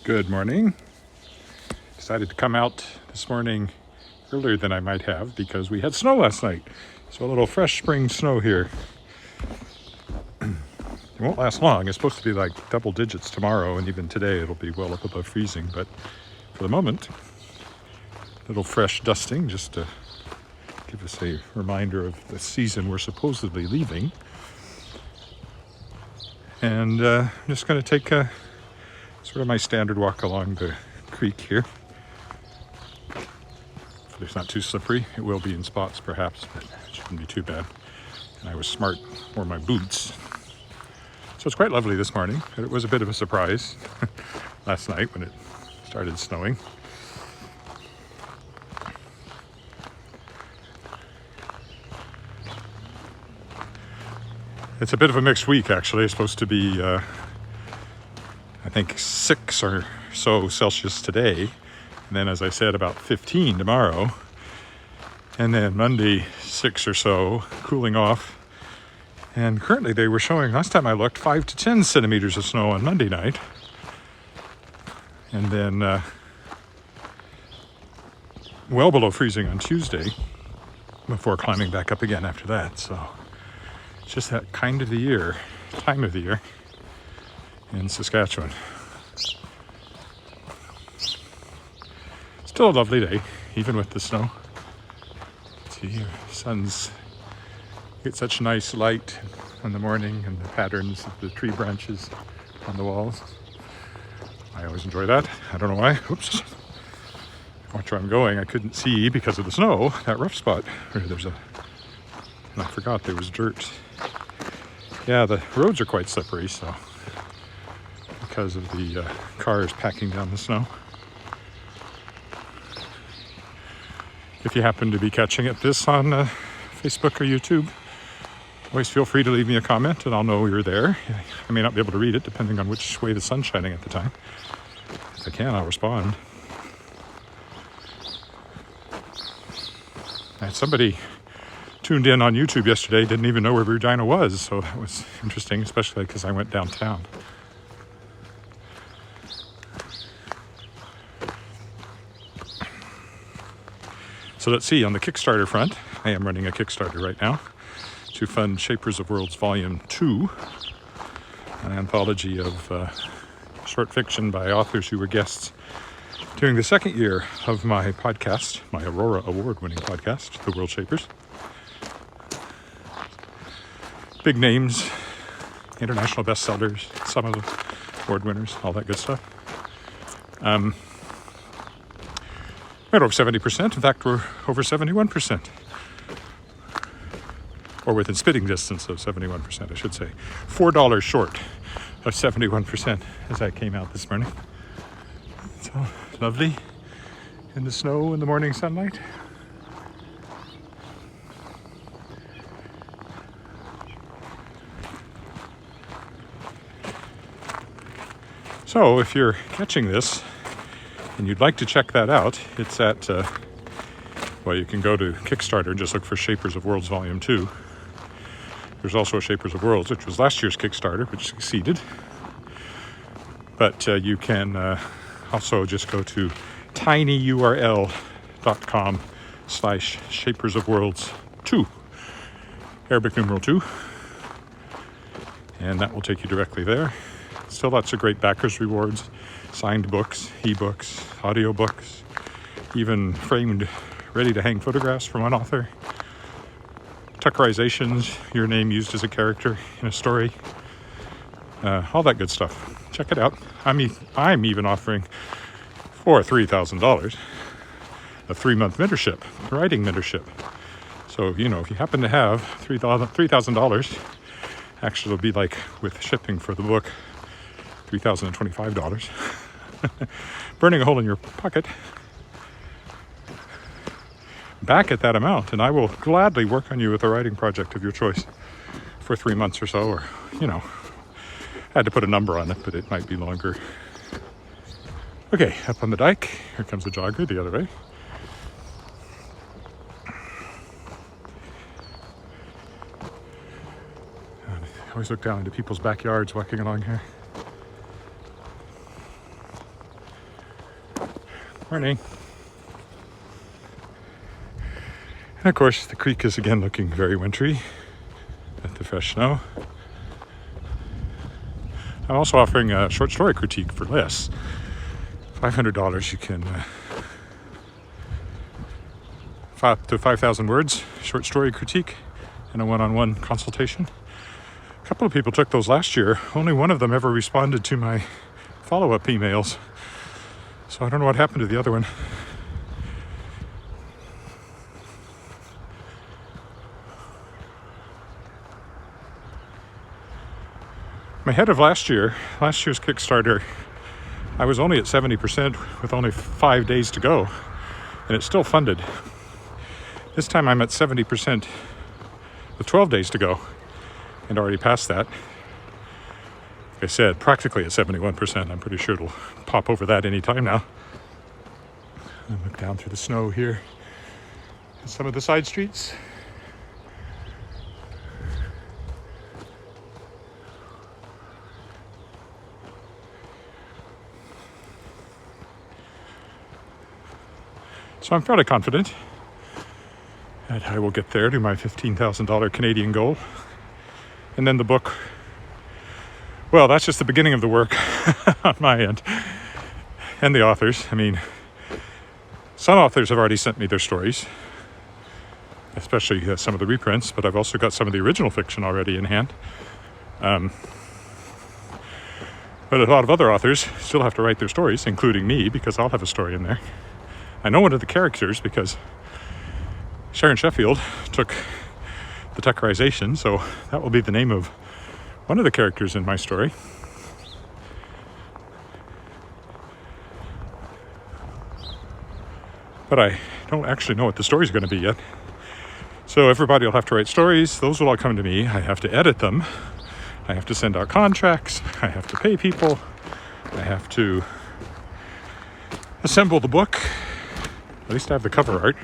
Good morning. Decided to come out this morning earlier than I might have because we had snow last night. So a little fresh spring snow here. It won't last long. It's supposed to be like double digits tomorrow, and even today it'll be well up above freezing. But for the moment, a little fresh dusting just to give us a reminder of the season we're supposedly leaving. And I'm just going to take sort of my standard walk along the creek here. Hopefully it's not too slippery. It will be in spots perhaps, but it shouldn't be too bad. And I was smart, wore my boots. So it's quite lovely this morning, but it was a bit of a surprise last night when it started snowing. It's a bit of a mixed week actually. It's supposed to be I think 6 or so Celsius today, and then as I said about 15 tomorrow, and then Monday 6 or so, cooling off. And currently they were showing, last time I looked, 5 to 10 centimeters of snow on Monday night, and then well below freezing on Tuesday before climbing back up again after that. So it's just that time of the year in Saskatchewan. Still a lovely day, even with the snow. See, the sun's get such nice light in the morning and the patterns of the tree branches on the walls. I always enjoy that. I don't know why. Oops. Watch where I'm going. I couldn't see because of the snow, that rough spot where and I forgot there was dirt. Yeah, the roads are quite slippery, so because of the cars packing down the snow. If you happen to be catching this on Facebook or YouTube, always feel free to leave me a comment and I'll know you're there. I may not be able to read it depending on which way the sun's shining at the time. If I can, I'll respond. And somebody tuned in on YouTube yesterday, didn't even know where Regina was, so that was interesting, especially because I went downtown. So let's see, on the Kickstarter front, I am running a Kickstarter right now to fund Shapers of Worlds Volume 2, an anthology of short fiction by authors who were guests during the second year of my podcast, my Aurora Award-winning podcast, The World Shapers. Big names, international bestsellers, some of the award winners, all that good stuff. Right over 70%. In fact, we're over 71%. Or within spitting distance of 71%, I should say. $4 short of 71% as I came out this morning. So lovely in the snow in the morning sunlight. So if you're catching this and you'd like to check that out, it's at, you can go to Kickstarter and just look for Shapers of Worlds Volume 2. There's also a Shapers of Worlds, which was last year's Kickstarter, which succeeded. But you can also just go to tinyurl.com/Shapers of Worlds 2, Arabic numeral 2. And that will take you directly there. Still lots of great backers rewards, signed books, ebooks, audiobooks, even framed, ready-to-hang photographs from one author, Tuckerizations, your name used as a character in a story, all that good stuff. Check it out. I'm even offering for $3,000 a 3-month mentorship, writing mentorship. So, if you happen to have $3,000, actually it'll be like with shipping for the book, $3,025, burning a hole in your pocket, back at that amount, and I will gladly work on you with a writing project of your choice for 3 months or so, or, I had to put a number on it, but it might be longer. Okay, up on the dike, here comes the jogger the other way. I always look down into people's backyards walking along here. Morning. And of course, the creek is again looking very wintry with the fresh snow. I'm also offering a short story critique for less. $500, you can up to 5,000 words, short story critique, and a one-on-one consultation. A couple of people took those last year. Only one of them ever responded to my follow-up emails. So I don't know what happened to the other one. Ahead of last year's Kickstarter, I was only at 70% with only 5 days to go, and it's still funded. This time I'm at 70% with 12 days to go, and already past that. Like I said, practically at 71%. I'm pretty sure it'll pop over that any time now. And look down through the snow here at some of the side streets. So I'm fairly confident that I will get there to my $15,000 Canadian goal. And then the book, well, that's just the beginning of the work on my end. And the authors. I mean, some authors have already sent me their stories, especially some of the reprints, but I've also got some of the original fiction already in hand. But a lot of other authors still have to write their stories, including me, because I'll have a story in there. I know one of the characters because Sharon Sheffield took the Tuckerization, so that will be the name of one of the characters in my story. But I don't actually know what the story's going to be yet. So everybody will have to write stories. Those will all come to me. I have to edit them. I have to send out contracts. I have to pay people. I have to assemble the book. At least I have the cover art.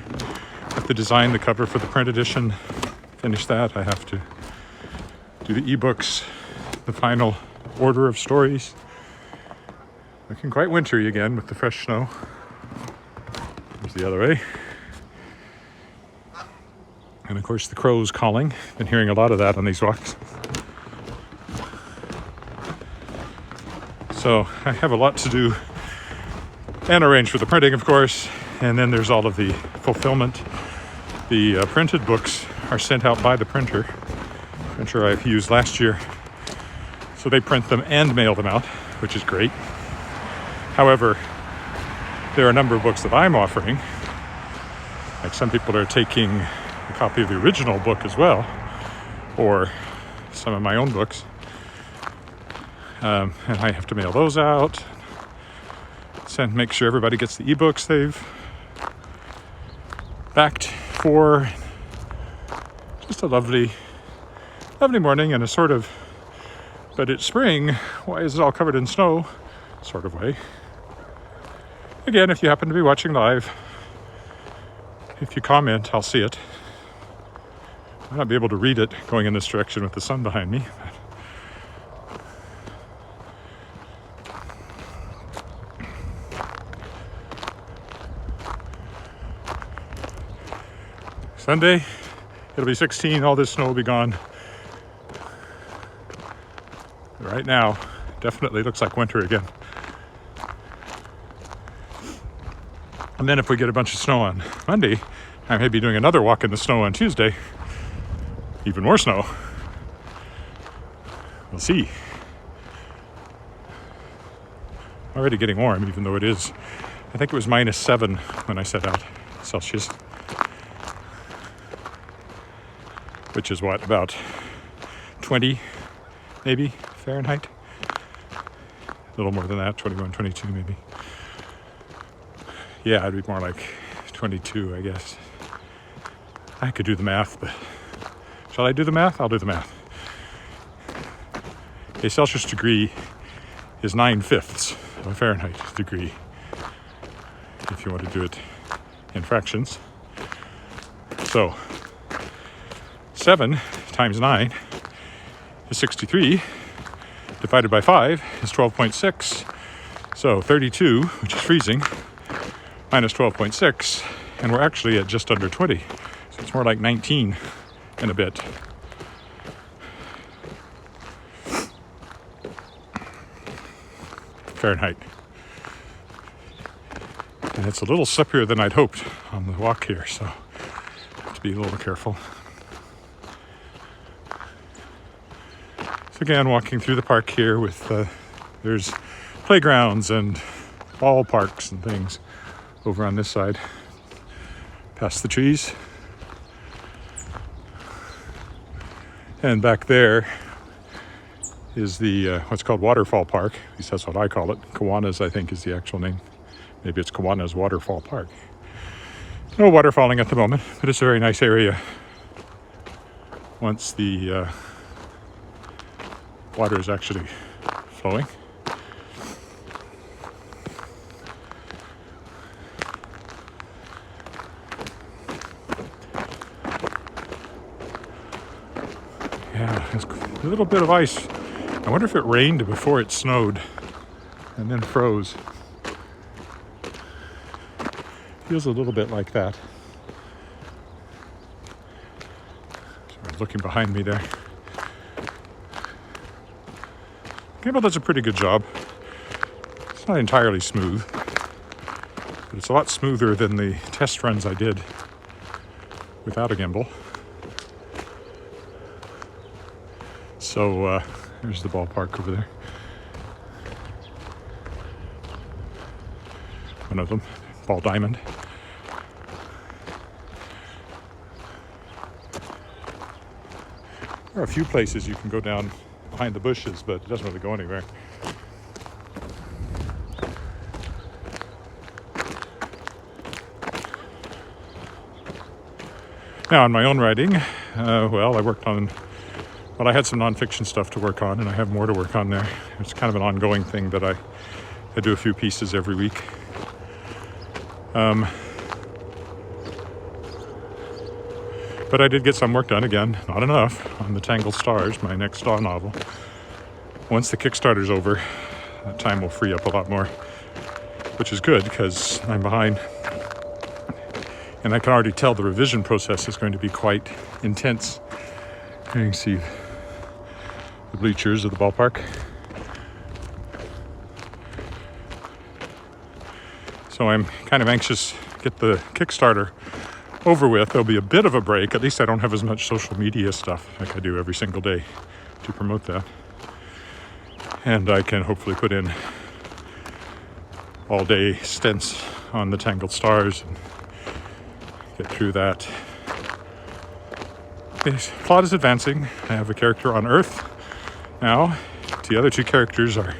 I have to design the cover for the print edition. Finish that. I have to do the ebooks, the final order of stories. Looking quite wintry again with the fresh snow. There's the other way. And of course the crows calling. Been hearing a lot of that on these walks. So I have a lot to do and arrange for the printing, of course. And then there's all of the fulfillment. The printed books are sent out by the printer I've used last year. So they print them and mail them out, which is great. However, there are a number of books that I'm offering. Like some people are taking a copy of the original book as well, or some of my own books. And I have to mail those out. Make sure everybody gets the ebooks they've backed for. Just a lovely morning in a sort of, but it's spring, why is it all covered in snow sort of way. Again, if you happen to be watching live, if you comment, I'll see it. I might not be able to read it going in this direction with the sun behind me. Sunday, it'll be 16, all this snow will be gone. But right now, definitely looks like winter again. And then if we get a bunch of snow on Monday, I may be doing another walk in the snow on Tuesday. Even more snow. We'll see. Already getting warm, even though it is, I think it was -7 when I set out Celsius. Which is what, about 20 maybe Fahrenheit? A little more than that, 21, 22 maybe. Yeah, it'd be more like 22, I guess. I could do the math, but shall I do the math? I'll do the math. A Celsius degree is 9/5 of a Fahrenheit degree, if you want to do it in fractions. So 7 times 9 is 63, divided by 5 is 12.6, so 32, which is freezing, minus 12.6, and we're actually at just under 20. So it's more like 19 and a bit. Fahrenheit. And it's a little slippier than I'd hoped on the walk here, so I have to be a little careful. So again, walking through the park here with, there's playgrounds and ball parks and things over on this side, past the trees. And back there is the what's called Waterfall Park. At least that's what I call it. Kiwanis, I think, is the actual name. Maybe it's Kiwanis Waterfall Park. No waterfalling at the moment, but it's a very nice area once the water is actually flowing. Yeah, there's a little bit of ice. I wonder if it rained before it snowed and then froze. Feels a little bit like that. So looking behind me there. Gimbal does a pretty good job. It's not entirely smooth, but it's a lot smoother than the test runs I did without a gimbal. So there's the ballpark over there. One of them, Ball Diamond. There are a few places you can go down behind the bushes, but it doesn't really go anywhere. Now, on my own writing, I worked on, I had some nonfiction stuff to work on, and I have more to work on there. It's kind of an ongoing thing that I do a few pieces every week. But I did get some work done again, not enough, on The Tangled Stars, my next Daw novel. Once the Kickstarter's over, that time will free up a lot more, which is good because I'm behind. And I can already tell the revision process is going to be quite intense. You can see the bleachers of the ballpark. So I'm kind of anxious to get the Kickstarter over with. There'll be a bit of a break. At least I don't have as much social media stuff like I do every single day to promote that. And I can hopefully put in all day stints on The Tangled Stars and get through that. The plot is advancing. I have a character on Earth now. The other two characters are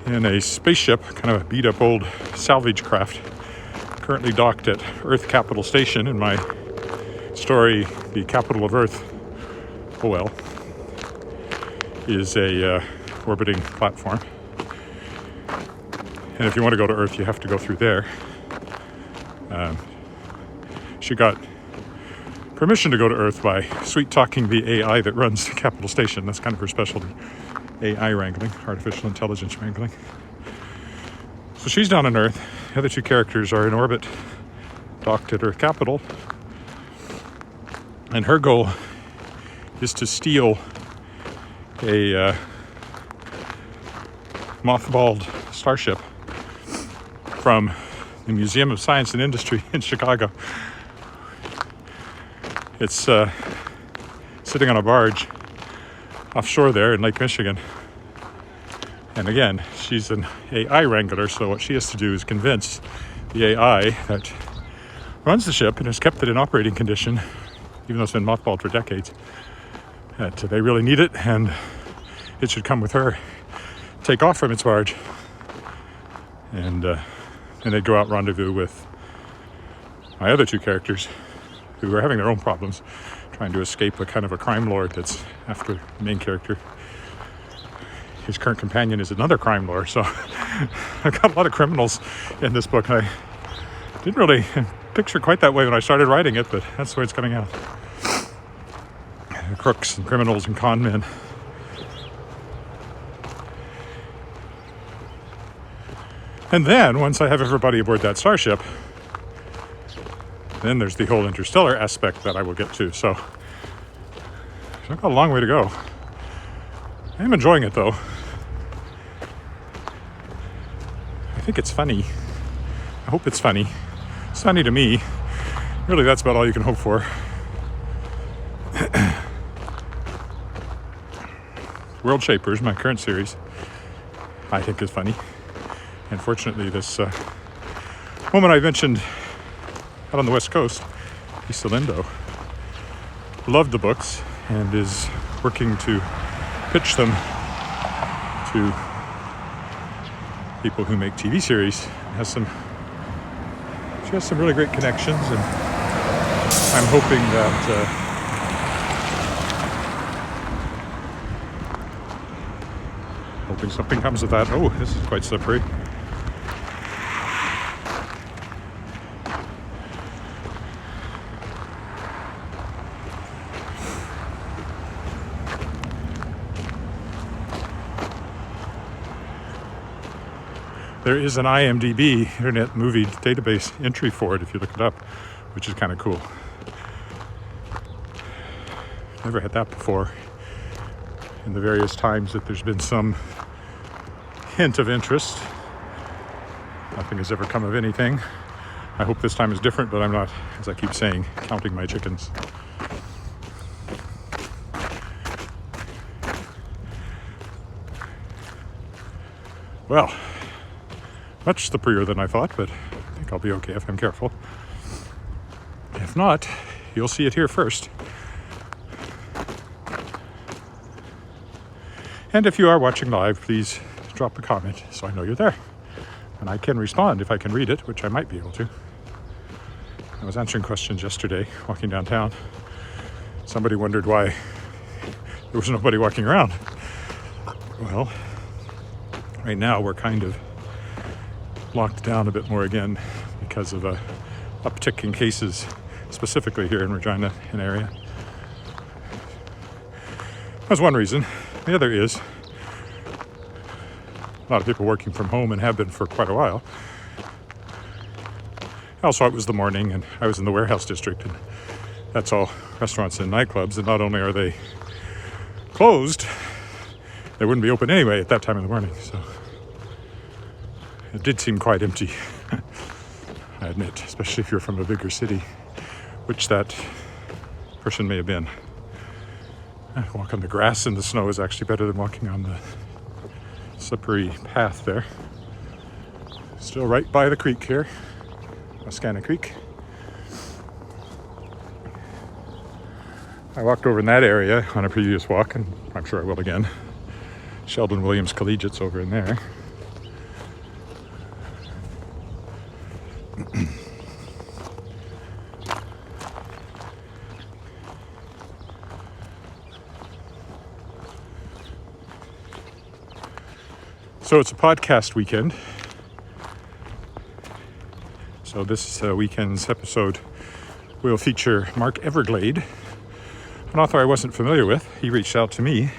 in a spaceship, kind of a beat up old salvage craft, currently docked at Earth Capital Station. In my story, the capital of Earth, is a orbiting platform. And if you want to go to Earth, you have to go through there. She got permission to go to Earth by sweet-talking the AI that runs the Capital Station. That's kind of her specialty, AI wrangling, artificial intelligence wrangling. So she's down on Earth. The other two characters are in orbit, docked at Earth Capital. And her goal is to steal a mothballed starship from the Museum of Science and Industry in Chicago. It's sitting on a barge offshore there in Lake Michigan. And again, she's an AI wrangler, so what she has to do is convince the AI that runs the ship and has kept it in operating condition, even though it's been mothballed for decades, that they really need it and it should come with her, take off from its barge, and they'd go out rendezvous with my other two characters who are having their own problems, trying to escape a kind of a crime lord that's after the main character. His current companion is another crime lord, so I've got a lot of criminals in this book. I didn't really picture quite that way when I started writing it, but that's the way it's coming out. Crooks and criminals and con men. And then once I have everybody aboard that starship, then there's the whole interstellar aspect that I will get to. So I've got a long way to go. I am enjoying it though. I think it's funny. I hope it's funny. It's funny to me. Really, that's about all you can hope for. World Shapers, my current series, I think is funny. And fortunately, this woman I mentioned out on the West Coast, Lisa Lindo, loved the books and is working to pitch them to people who make TV series. She has some really great connections, and I'm hoping that something comes of that. Oh, this is quite slippery. There is an IMDb, Internet Movie Database, entry for it if you look it up, which is kind of cool. Never had that before. In the various times that there's been some hint of interest, nothing has ever come of anything. I hope this time is different, but I'm not, as I keep saying, counting my chickens. Well, much slipperier than I thought, but I think I'll be okay if I'm careful. If not, you'll see it here first. And if you are watching live, please drop a comment so I know you're there. And I can respond if I can read it, which I might be able to. I was answering questions yesterday, walking downtown. Somebody wondered why there was nobody walking around. Well, right now we're kind of locked down a bit more again because of a uptick in cases, specifically here in Regina and area. That's one reason. The other is a lot of people working from home and have been for quite a while. Also, it was the morning and I was in the warehouse district, and that's all restaurants and nightclubs, and not only are they closed, they wouldn't be open anyway at that time in the morning, so it did seem quite empty, I admit, especially if you're from a bigger city, which that person may have been. Walk on the grass in the snow is actually better than walking on the slippery path there. Still right by the creek here, Wascana Creek. I walked over in that area on a previous walk, and I'm sure I will again. Sheldon Williams Collegiate's over in there. So it's a podcast weekend. So this weekend's episode will feature Mark Everglade, an author I wasn't familiar with. He reached out to me,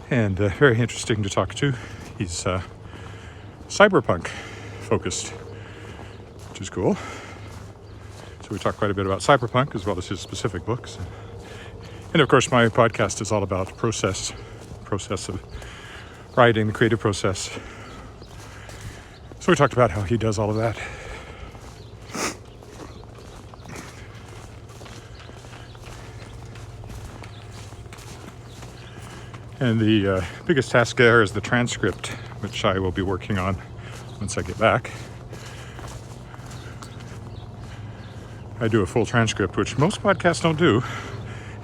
and very interesting to talk to. He's cyberpunk focused, which is cool. So we talk quite a bit about cyberpunk as well as his specific books. And of course, my podcast is all about process of writing, the creative process. So we talked about how he does all of that. And the biggest task there is the transcript, which I will be working on once I get back. I do a full transcript, which most podcasts don't do,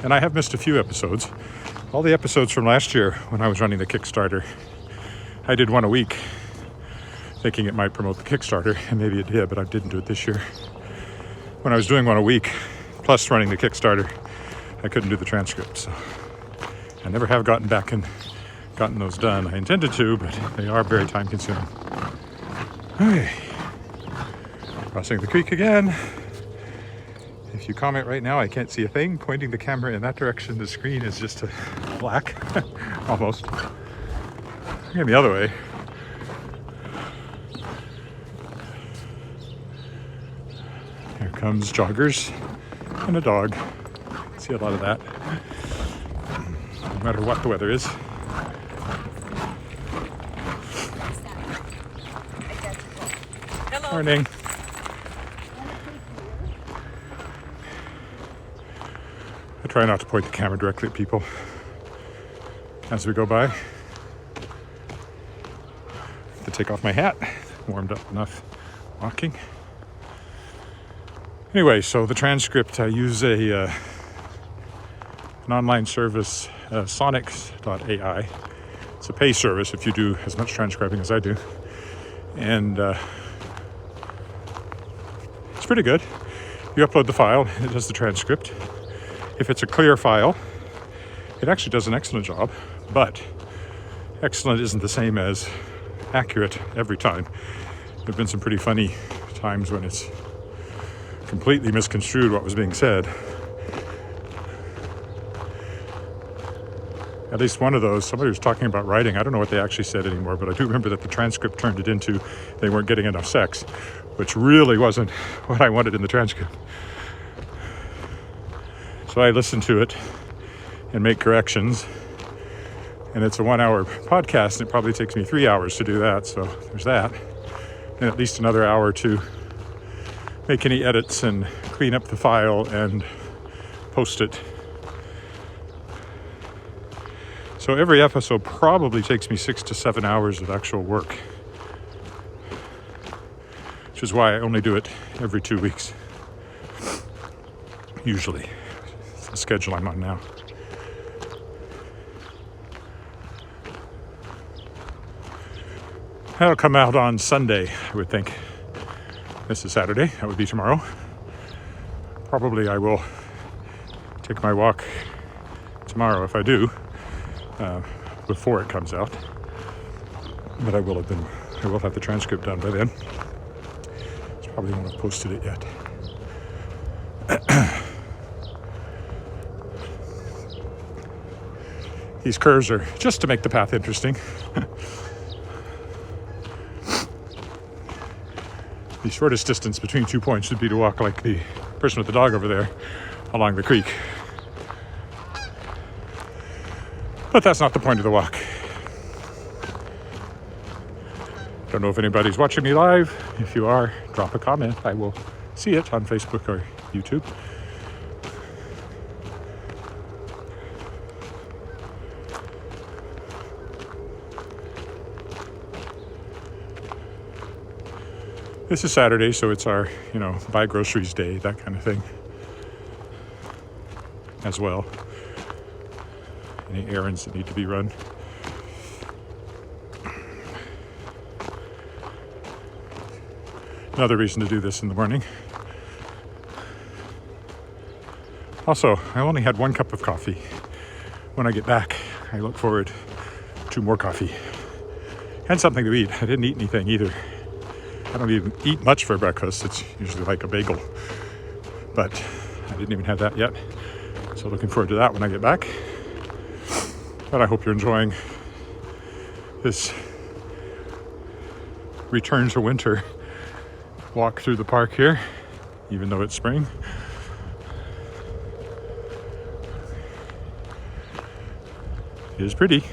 and I have missed a few episodes. All the episodes from last year when I was running the Kickstarter, I did one a week, thinking it might promote the Kickstarter, and maybe it did, but I didn't do it this year. When I was doing one a week, plus running the Kickstarter, I couldn't do the transcript, so I never have gotten back and gotten those done. I intended to, but they are very time consuming. Okay, crossing the creek again. If you comment right now, I can't see a thing. Pointing the camera in that direction, the screen is just a black, almost. Again, the other way. becomes joggers and a dog. See a lot of that, no matter what the weather is. Hello. Morning. I try not to point the camera directly at people as we go by. To take off my hat, warmed up enough walking. Anyway, so the transcript, I use an online service, sonics.ai. It's a pay service if you do as much transcribing as I do. And it's pretty good. You upload the file, it does the transcript. If it's a clear file, it actually does an excellent job, but excellent isn't the same as accurate every time. There have been some pretty funny times when it's completely misconstrued what was being said. At least one of those, somebody was talking about writing. I don't know what they actually said anymore, but I do remember that the transcript turned it into they weren't getting enough sex, which really wasn't what I wanted in the transcript. So I listened to it and make corrections. And it's a 1 hour podcast, and it probably takes me 3 hours to do that. So there's that. And at least another hour to make any edits and clean up the file and post it. So every episode probably takes me 6 to 7 hours of actual work, which is why I only do it every 2 weeks. Usually. It's the schedule I'm on now. That'll come out on Sunday, I would think. This is Saturday. That would be tomorrow. Probably I will take my walk tomorrow if I do, before it comes out. But I will have the transcript done by then. Just probably won't have posted it yet. These curves are just to make the path interesting. The shortest distance between 2 points would be to walk like the person with the dog over there along the creek. But that's not the point of the walk. Don't know if anybody's watching me live. If you are, drop a comment. I will see it on Facebook or YouTube. This is Saturday, so it's our, buy groceries day, that kind of thing as well. Any errands that need to be run. Another reason to do this in the morning. Also, I only had 1 cup of coffee. When I get back, I look forward to more coffee. And something to eat. I didn't eat anything either. I don't even eat much for breakfast. It's usually like a bagel. But I didn't even have that yet. So looking forward to that when I get back. But I hope you're enjoying this return to winter walk through the park here, even though it's spring. It is pretty.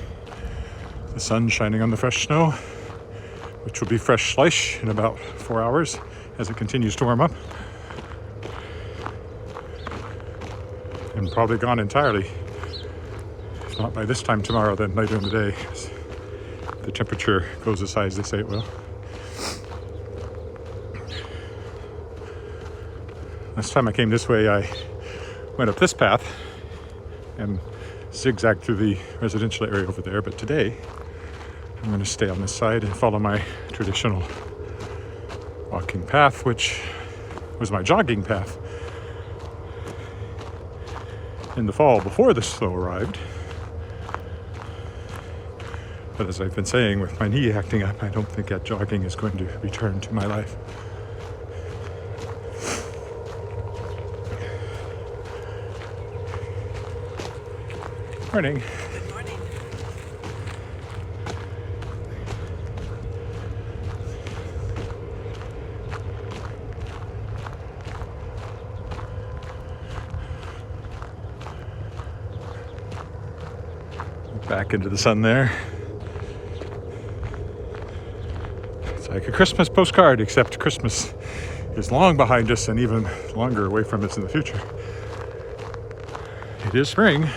The sun's shining on the fresh snow, which will be fresh slush in about 4 hours as it continues to warm up. And probably gone entirely. If not by this time tomorrow, then later in the day. The temperature goes as high as they say it will. Last time I came this way, I went up this path and zigzagged through the residential area over there. But today, I'm going to stay on this side and follow my traditional walking path, which was my jogging path in the fall before the snow arrived. But as I've been saying, with my knee acting up, I don't think that jogging is going to return to my life. Morning. Good morning. back into the sun there. It's like a Christmas postcard, except Christmas is long behind us and even longer away from us in the future. It is spring.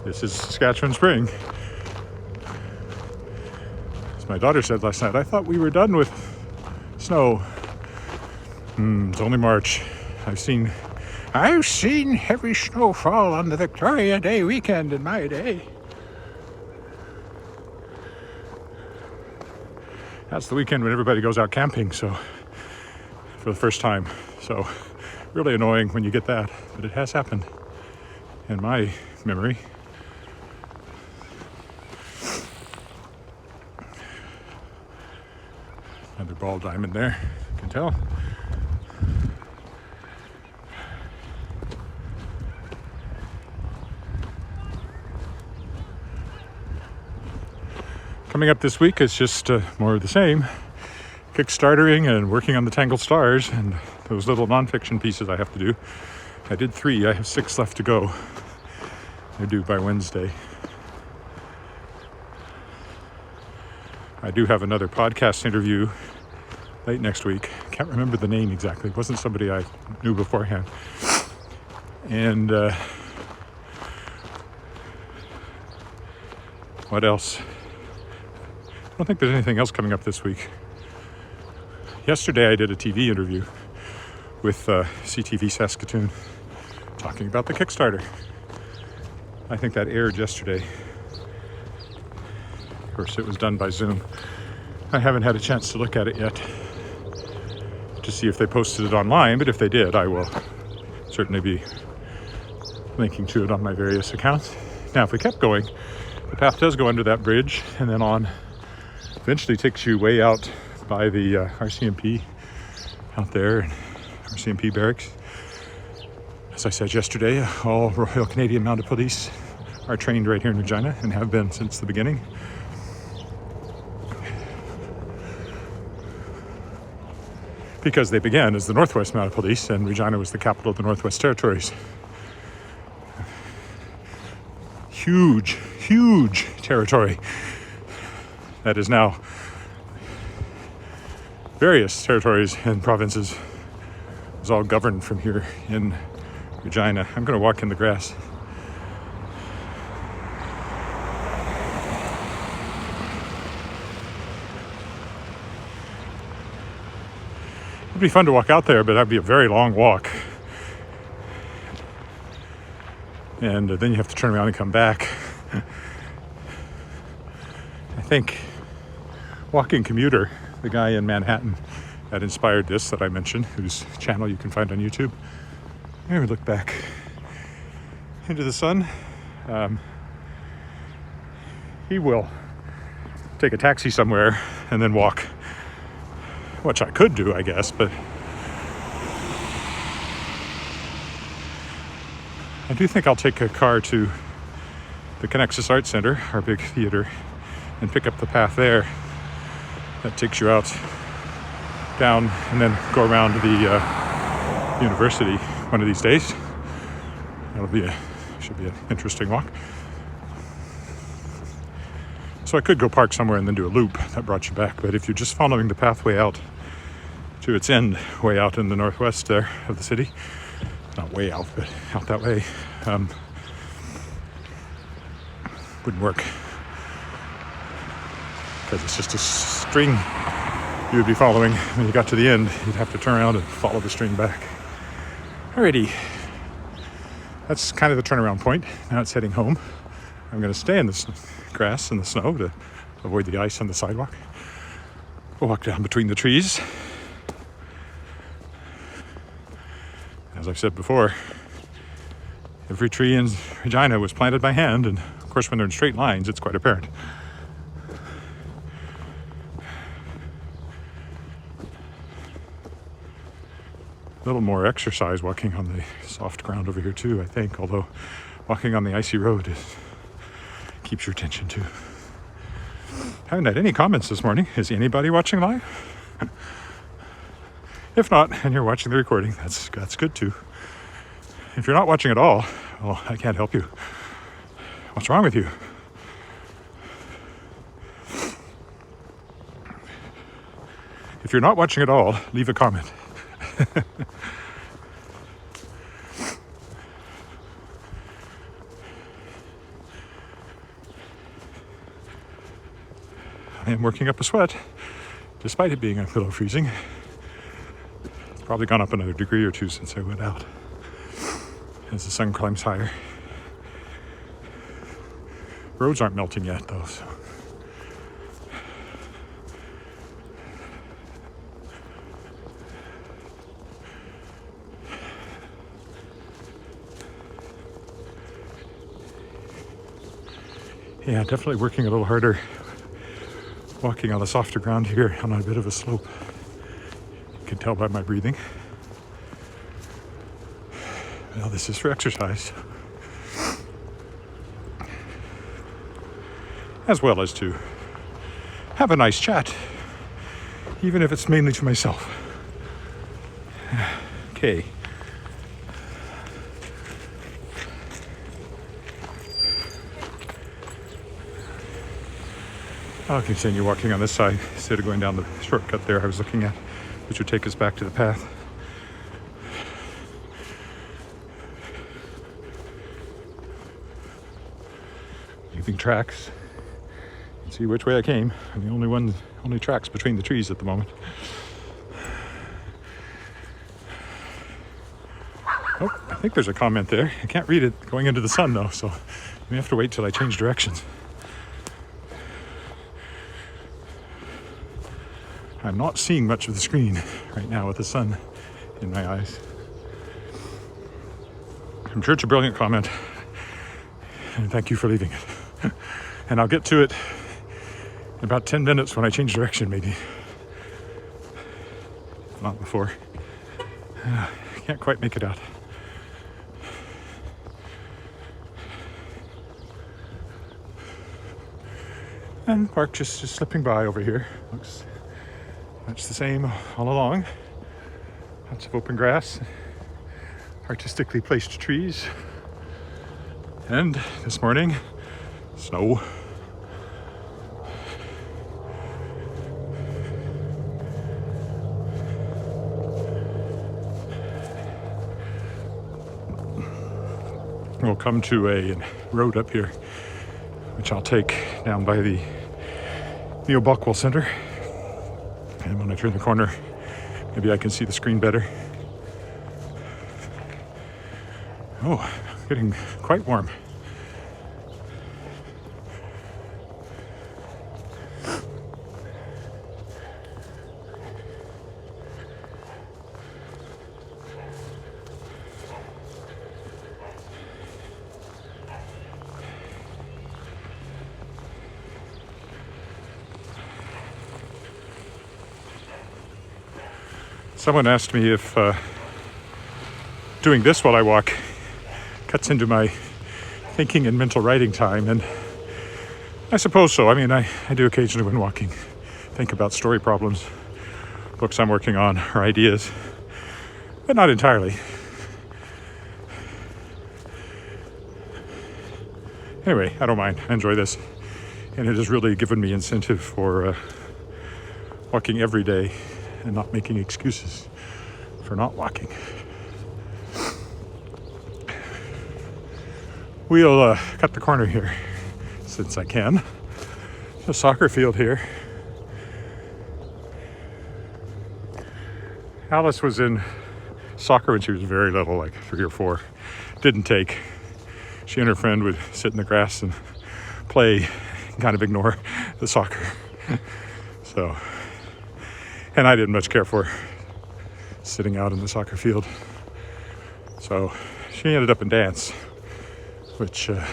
This is Saskatchewan spring. As my daughter said last night, I thought we were done with snow. It's only March. I've seen heavy snowfall on the Victoria Day weekend in my day. That's the weekend when everybody goes out camping, so for the first time. So really annoying when you get that, but it has happened in my memory. Another ball diamond there, you can tell. Coming up this week is just more of the same. Kickstartering and working on the Tangled Stars and those little nonfiction pieces I have to do. I did 3, I have 6 left to go. They're due by Wednesday. I do have another podcast interview late next week. Can't remember the name exactly. It wasn't somebody I knew beforehand. And what else? I don't think there's anything else coming up this week. Yesterday I did a TV interview with CTV Saskatoon talking about the Kickstarter. I think that aired yesterday. Of course, it was done by Zoom. I haven't had a chance to look at it yet to see if they posted it online, but if they did, I will certainly be linking to it on my various accounts. Now, if we kept going, the path does go under that bridge and then on. Eventually takes you way out by the RCMP out there, RCMP barracks. As I said yesterday, all Royal Canadian Mounted Police are trained right here in Regina and have been since the beginning. Because they began as the Northwest Mounted Police and Regina was the capital of the Northwest Territories. Huge, huge territory. That is now various territories and provinces is all governed from here in Regina. I'm going to walk in the grass. It'd be fun to walk out there, but that'd be a very long walk. And then you have to turn around and come back. I think Walking Commuter, the guy in Manhattan that inspired this that I mentioned, whose channel you can find on YouTube. Here we look back into the sun. He will take a taxi somewhere and then walk, which I could do, I guess, but I do think I'll take a car to the Connexus Arts Center, our big theater, and pick up the path there that takes you out down and then go around to the university one of these days. Should be an interesting walk. So I could go park somewhere and then do a loop that brought you back, but if you're just following the pathway out to its end, way out in the northwest there of the city, not way out, but out that way, wouldn't work. Because it's just a string you would be following. When you got to the end, you'd have to turn around and follow the string back. Alrighty. That's kind of the turnaround point. Now it's heading home. I'm going to stay in the grass and the snow to avoid the ice on the sidewalk. We'll walk down between the trees. As I've said before, every tree in Regina was planted by hand, and of course when they're in straight lines, it's quite apparent. A little more exercise walking on the soft ground over here too, I think, although walking on the icy road keeps your attention too. Haven't had any comments this morning. Is anybody watching live? If not, and you're watching the recording, that's good too. If you're not watching at all, well, I can't help you. What's wrong with you? If you're not watching at all, leave a comment. I am working up a sweat, despite it being below freezing. It's probably gone up another degree or two since I went out, as the sun climbs higher. Roads aren't melting yet, though, so. Yeah, definitely working a little harder walking on the softer ground here on a bit of a slope. You can tell by my breathing. Well, this is for exercise, as well as to have a nice chat, even if it's mainly to myself. Okay. I'll continue walking on this side instead of going down the shortcut there I was looking at, which would take us back to the path. Leaving tracks. You can see which way I came. I'm the only tracks between the trees at the moment. Oh, I think there's a comment there. I can't read it going into the sun though, so we have to wait till I change directions. I'm not seeing much of the screen right now with the sun in my eyes. I'm sure it's a brilliant comment, and thank you for leaving it. And I'll get to it in about 10 minutes when I change direction, maybe. Not before. I can't quite make it out. And park just slipping by over here. Looks much the same all along. Lots of open grass, artistically placed trees, and this morning, snow. We'll come to a road up here, which I'll take down by the Neo-Buckwell Center. And when I turn the corner, maybe I can see the screen better. Oh, getting quite warm. Someone asked me if doing this while I walk cuts into my thinking and mental writing time, and I suppose so. I mean, I do occasionally when walking think about story problems, books I'm working on, or ideas, but not entirely. Anyway, I don't mind. I enjoy this, and it has really given me incentive for walking every day and not making excuses for not walking. We'll cut the corner here since I can. The soccer field here. Alice was in soccer when she was very little, like 3 or 4. Didn't take. She and her friend would sit in the grass and play, kind of ignore the soccer. So, and I didn't much care for sitting out in the soccer field. So she ended up in dance, which I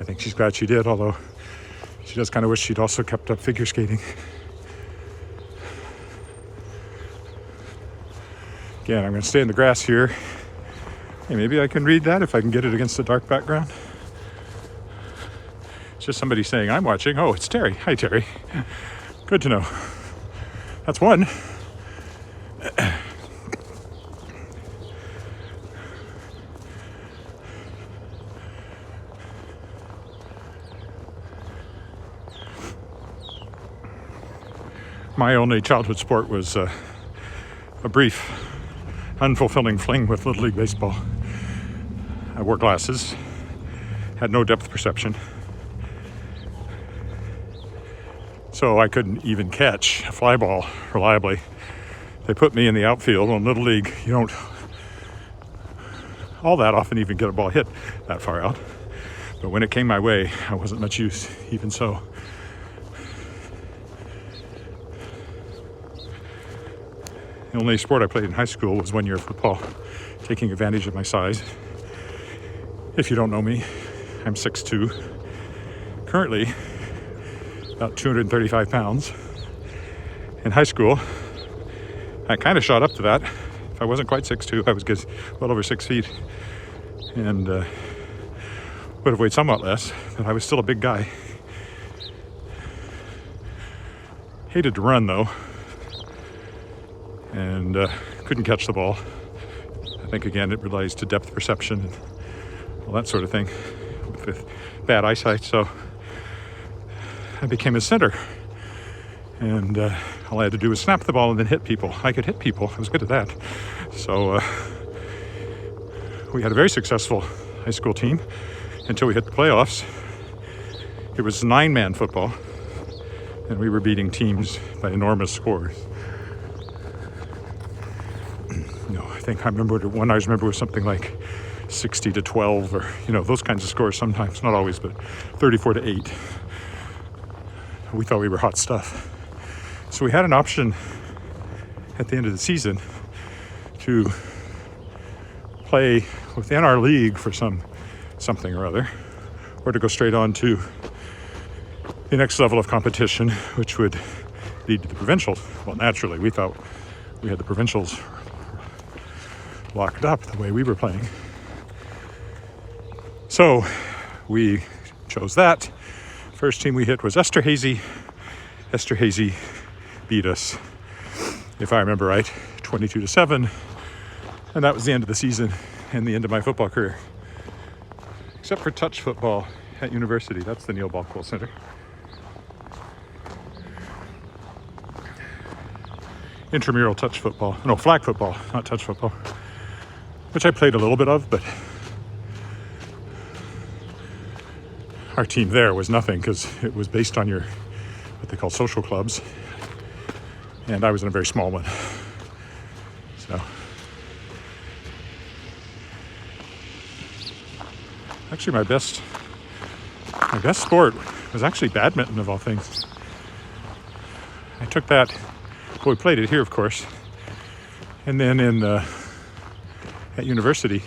think she's glad she did, although she does kind of wish she'd also kept up figure skating. Again, I'm going to stay in the grass here. Hey, maybe I can read that if I can get it against the dark background. It's just somebody saying, I'm watching. Oh, it's Terry. Hi, Terry. Good to know. That's one. My only childhood sport was a brief, unfulfilling fling with Little League Baseball. I wore glasses, had no depth perception, so I couldn't even catch a fly ball reliably. They put me in the outfield. On Little League, you don't all that often even get a ball hit that far out. But when it came my way, I wasn't much use, even so. The only sport I played in high school was 1 year of football, taking advantage of my size. If you don't know me, I'm 6'2", currently about 235 pounds. In high school, I kind of shot up to that. If I wasn't quite 6'2", I was well over 6 feet, and would have weighed somewhat less, but I was still a big guy. Hated to run though, and couldn't catch the ball. I think again it relates to depth perception and all that sort of thing with bad eyesight, so I became a center, and all I had to do was snap the ball and then hit people. I could hit people. I was good at that. So we had a very successful high school team until we hit the playoffs. It was 9-man football, and we were beating teams by enormous scores. I remember one I remember was something like 60-12, or those kinds of scores sometimes, not always, but 34-8. We thought we were hot stuff. So we had an option at the end of the season to play within our league for something or other, or to go straight on to the next level of competition, which would lead to the provincials. Well, naturally, we thought we had the provincials locked up the way we were playing. So we chose that. First team we hit was Esterhazy. Esterhazy beat us, if I remember right, 22-7. And that was the end of the season and the end of my football career. Except for touch football at university. That's the Neil Balkwell Center. Intramural touch football. No, flag football, not touch football. Which I played a little bit of, but our team there was nothing because it was based on what they call social clubs, and I was in a very small one. So actually my best sport was actually badminton, of all things. I took that, well, we played it here, of course, and then at university,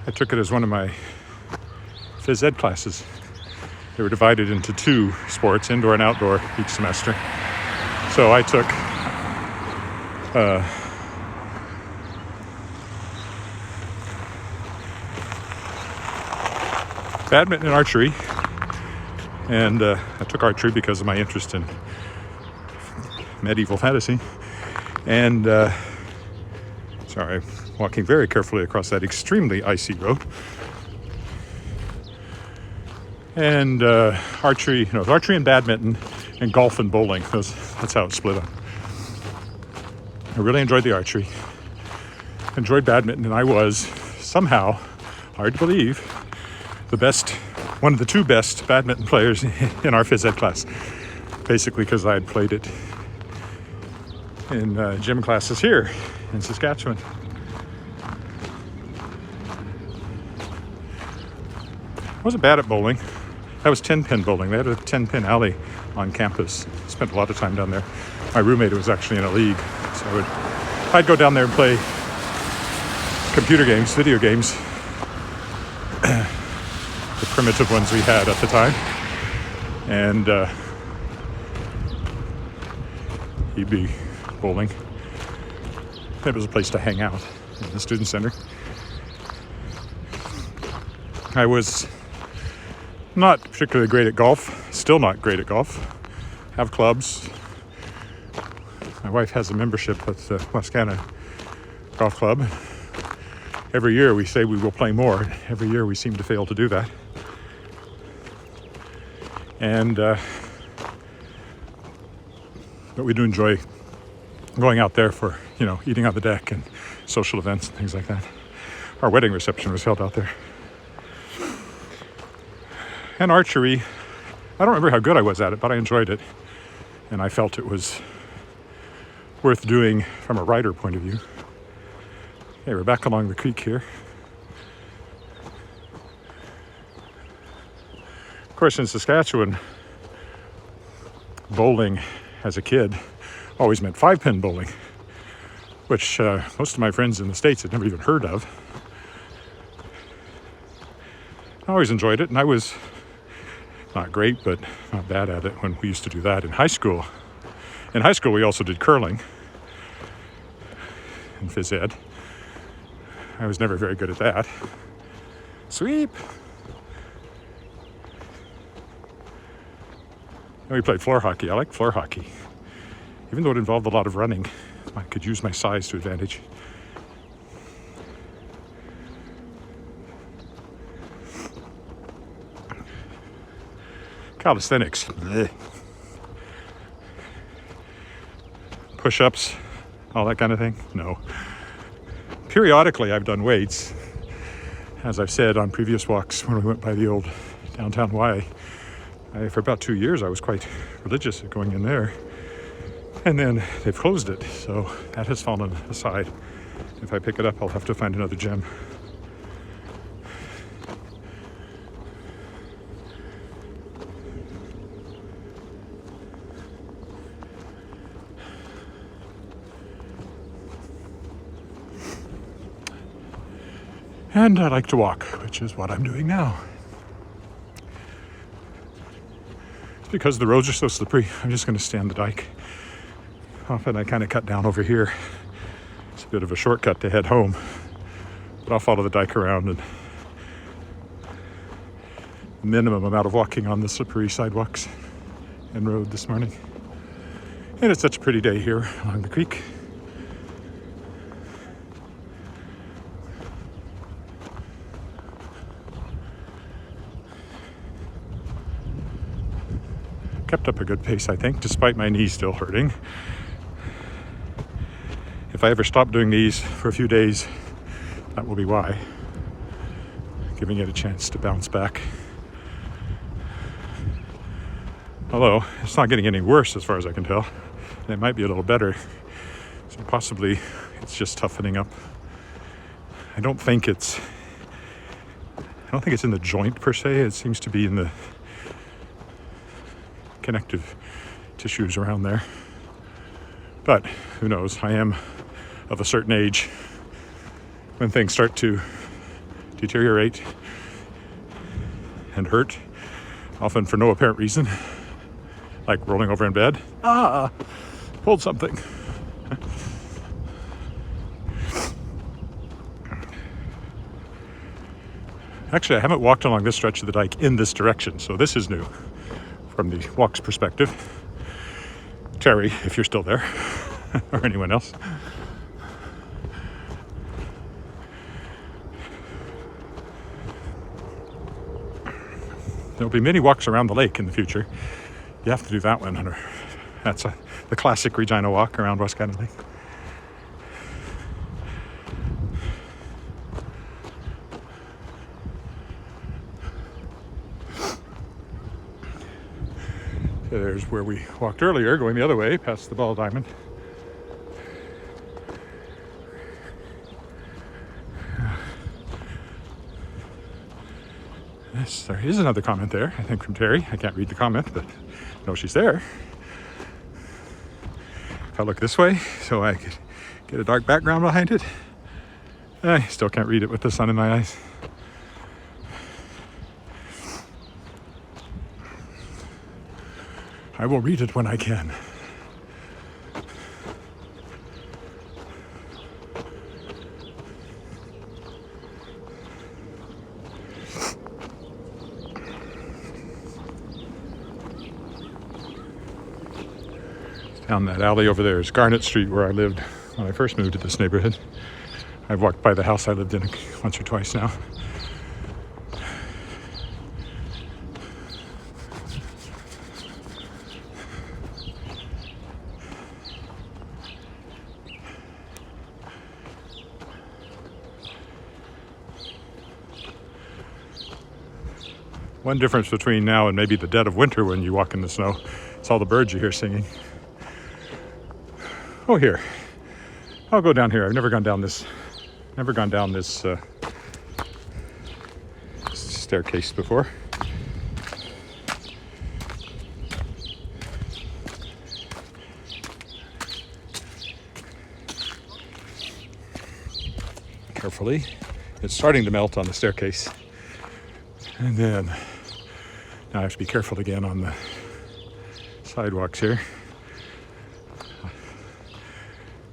I took it as one of my phys ed classes. They were divided into 2 sports, indoor and outdoor, each semester. So I took badminton and archery, and I took archery because of my interest in medieval fantasy. And sorry, I'm walking very carefully across that extremely icy road. And archery and badminton, and golf and bowling. That's how it's split up. I really enjoyed the archery, enjoyed badminton, and I was somehow, hard to believe, one of the 2 best badminton players in our phys ed class. Basically because I had played it in gym classes here in Saskatchewan. I wasn't bad at bowling. That was 10-pin bowling. They had a 10-pin alley on campus. Spent a lot of time down there. My roommate was actually in a league, so I'd go down there and play computer games, video games, the primitive ones we had at the time. And he'd be bowling. It was a place to hang out in the student center. I was not particularly great at golf, still not great at golf. Have clubs. My wife has a membership at the West Canada Golf Club. Every year we say we will play more. Every year we seem to fail to do that. And But we do enjoy going out there for, eating on the deck and social events and things like that. Our wedding reception was held out there. And archery, I don't remember how good I was at it, but I enjoyed it. And I felt it was worth doing from a rider point of view. Okay, we're back along the creek here. Of course, in Saskatchewan, bowling as a kid always meant 5-pin bowling, which most of my friends in the States had never even heard of. I always enjoyed it, and I was not great, but not bad at it when we used to do that in high school. In high school, we also did curling in phys ed. I was never very good at that. Sweep! And we played floor hockey. I like floor hockey. Even though it involved a lot of running, I could use my size to advantage. Calisthenics. Blech. Push-ups, all that kind of thing? No. Periodically, I've done weights. As I've said on previous walks when we went by the old downtown Y, for about 2 years, I was quite religious at going in there. And then they've closed it, so that has fallen aside. If I pick it up, I'll have to find another gym. And I like to walk, which is what I'm doing now. It's because the roads are so slippery, I'm just going to stay on the dike. Often I kind of cut down over here. It's a bit of a shortcut to head home, but I'll follow the dike around, and the minimum amount of walking on the slippery sidewalks and road this morning. And it's such a pretty day here along the creek. Kept up a good pace, I think, despite my knees still hurting. If I ever stop doing these for a few days, that will be why. Giving it a chance to bounce back. Although, it's not getting any worse as far as I can tell. And it might be a little better. So possibly it's just toughening up. I don't think it's in the joint per se. It seems to be in the connective tissues around there. But who knows? I am of a certain age when things start to deteriorate and hurt, often for no apparent reason, like rolling over in bed. Pulled something. Actually, I haven't walked along this stretch of the dike in this direction, so this is new from the walk's perspective. Terry, if you're still there, or anyone else. There'll be many walks around the lake in the future. You have to do that one, Hunter. That's the classic Regina walk around West Lake. There's where we walked earlier, going the other way, past the Ball Diamond. Yes, there is another comment there, I think from Terry. I can't read the comment, but I know she's there. If I look this way, so I could get a dark background behind it. I still can't read it with the sun in my eyes. I will read it when I can. Down that alley over there is Garnet Street, where I lived when I first moved to this neighborhood. I've walked by the house I lived in once or twice now. One difference between now and maybe the dead of winter when you walk in the snow, it's all the birds you hear singing. Oh, here. I'll go down here. I've never gone down this staircase before. Carefully. It's starting to melt on the staircase. And then now I have to be careful again on the sidewalks here.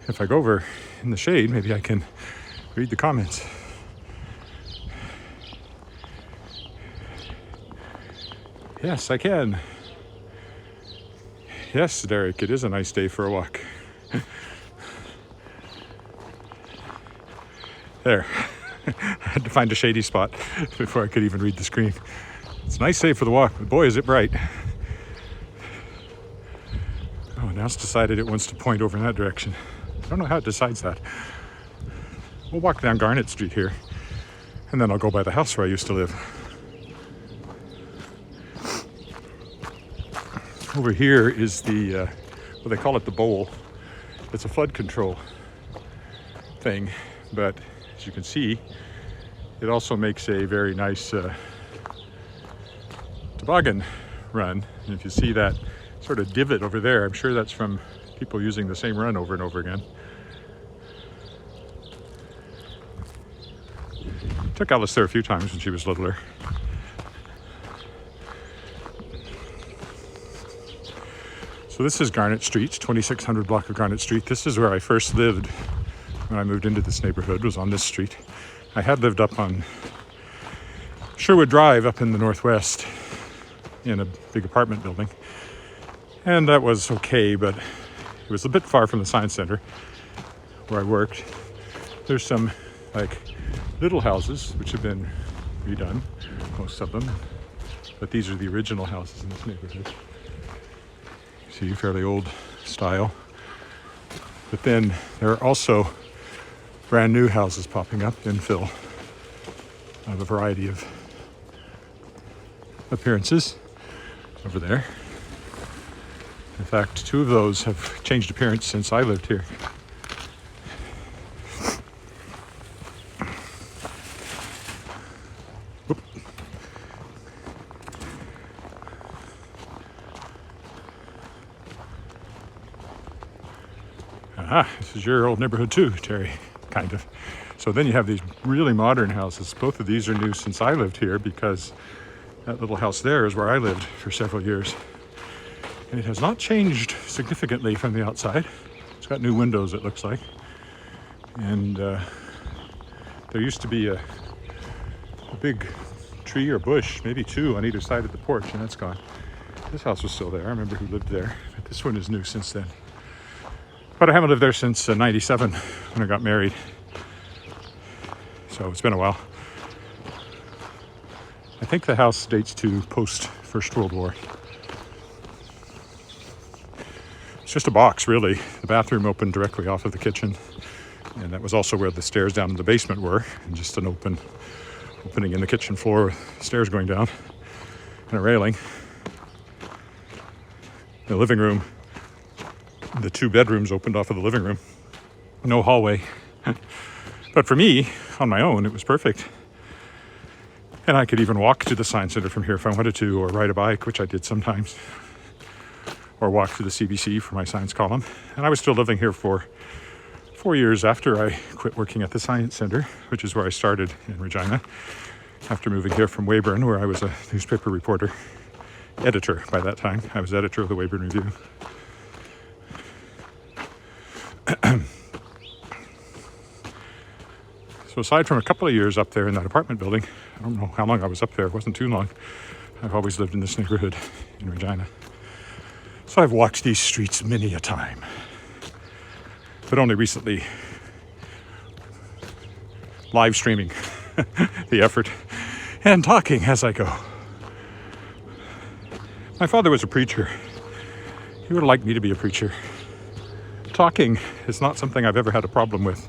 If I go over in the shade, maybe I can read the comments. Yes, I can. Yes, Derek, it is a nice day for a walk. There. I had to find a shady spot before I could even read the screen. It's a nice day for the walk, but boy, is it bright. Oh, now it's decided it wants to point over in that direction. I don't know how it decides that. We'll walk down Garnet Street here, and then I'll go by the house where I used to live. Over here is the, well, they call it the bowl. It's a flood control thing, but as you can see, it also makes a very nice toboggan run. And if you see that sort of divot over there, I'm sure that's from people using the same run over and over again. Took Alice there a few times when she was littler. So this is Garnet Street, 2600 block of Garnet Street. This is where I first lived when I moved into this neighborhood, was on this street. I had lived up on Sherwood Drive up in the northwest in a big apartment building. And that was okay, but it was a bit far from the science center where I worked. There's some like little houses which have been redone, most of them. But these are the original houses in this neighborhood. See, fairly old style. But then there are also brand new houses popping up, infill, of a variety of appearances over there. In fact, two of those have changed appearance since I lived here. Whoop. Aha, this is your old neighborhood too, Terry. Kind of. So then you have these really modern houses. Both of these are new since I lived here, because that little house there is where I lived for several years. And it has not changed significantly from the outside. It's got new windows, it looks like. And there used to be a big tree or bush, maybe two on either side of the porch, and that's gone. This house was still there. I remember who lived there. But this one is new since then. But I haven't lived there since 97 when I got married. So it's been a while. I think the house dates to post First World War. It's just a box, really. The bathroom opened directly off of the kitchen. And that was also where the stairs down in the basement were. And just an opening in the kitchen floor with stairs going down and a railing. The living room. The two bedrooms opened off of the living room. No hallway. But for me, on my own, it was perfect. And I could even walk to the science center from here if I wanted to, or ride a bike, which I did sometimes, or walk to the CBC for my science column. And I was still living here for 4 years after I quit working at the science center, which is where I started in Regina, after moving here from Weyburn, where I was a newspaper reporter, editor by that time. I was editor of the Weyburn Review. So aside from a couple of years up there in that apartment building, I don't know how long I was up there. It wasn't too long. I've always lived in this neighborhood in Regina. So I've walked these streets many a time, but only recently live streaming the effort and talking as I go. My father was a preacher. He would have liked me to be a preacher. Talking is not something I've ever had a problem with.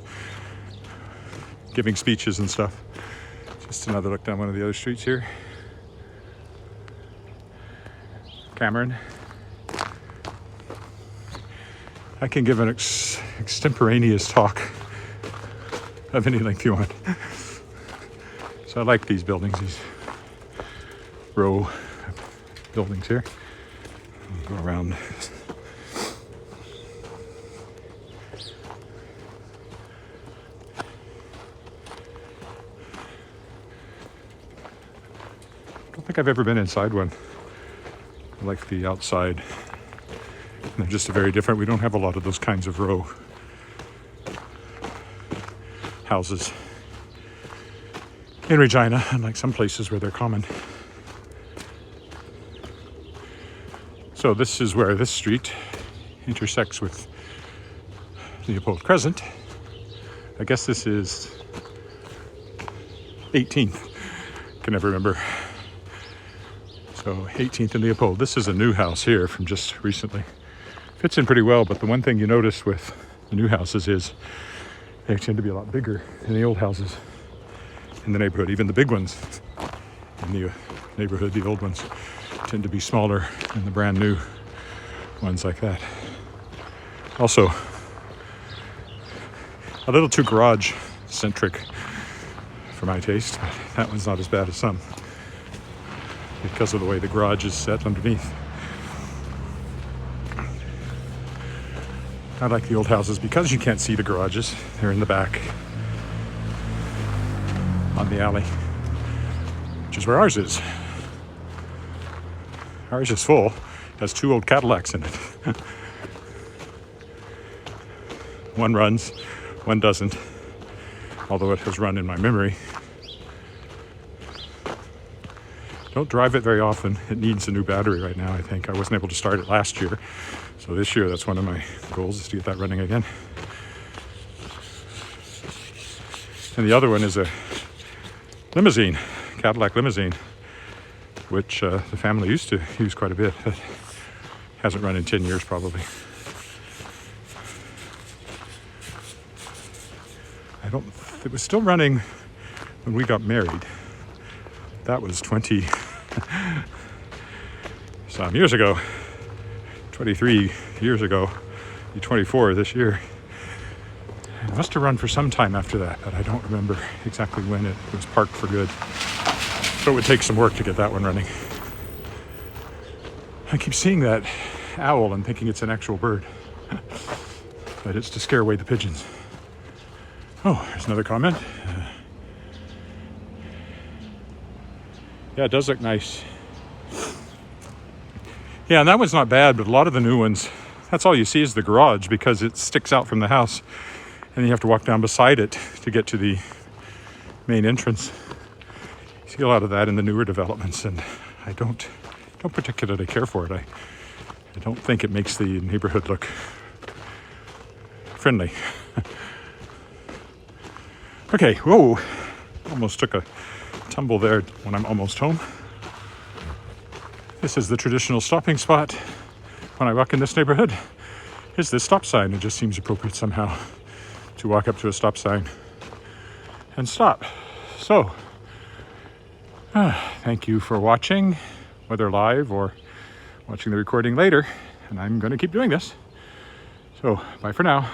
Giving speeches and stuff. Just another look down one of the other streets here. Cameron. I can give an extemporaneous talk of any length you want. So I like these buildings, these row buildings here. Go around. I don't think I've ever been inside one. I like the outside. They're just very different. We don't have a lot of those kinds of row houses in Regina, unlike some places where they're common. So this is where this street intersects with Leopold Crescent. I guess this is 18th. Can never remember. So 18th and Leopold. This is a new house here from just recently. Fits in pretty well, but the one thing you notice with the new houses is they tend to be a lot bigger than the old houses in the neighborhood. Even the big ones in the neighborhood, the old ones, tend to be smaller than the brand new ones like that. Also, a little too garage-centric for my taste, but that one's not as bad as some because of the way the garage is set underneath. I like the old houses because you can't see the garages. They're in the back on the alley, which is where ours is. Ours is full. It has 2 old Cadillacs in it. One runs, one doesn't, although it has run in my memory. Don't drive it very often. It needs a new battery right now, I think. I wasn't able to start it last year. So this year, that's one of my goals, is to get that running again. And the other one is a limousine, Cadillac limousine, which the family used to use quite a bit. It hasn't run in 10 years, probably. It was still running when we got married. That was 20 some years ago, 23 years ago, 24 this year. It must have run for some time after that, but I don't remember exactly when it was parked for good. So it would take some work to get that one running. I keep seeing that owl and thinking it's an actual bird, but it's to scare away the pigeons. Oh, there's another comment. Yeah, it does look nice. Yeah, and that one's not bad, but a lot of the new ones, that's all you see is the garage because it sticks out from the house. And you have to walk down beside it to get to the main entrance. You see a lot of that in the newer developments, and I don't particularly care for it. I don't think it makes the neighborhood look friendly. Okay, whoa, almost took a tumble there when I'm almost home. This is the traditional stopping spot when I walk in this neighborhood. Is this stop sign. It just seems appropriate somehow to walk up to a stop sign and stop. So, thank you for watching, whether live or watching the recording later, and I'm going to keep doing this. So, bye for now.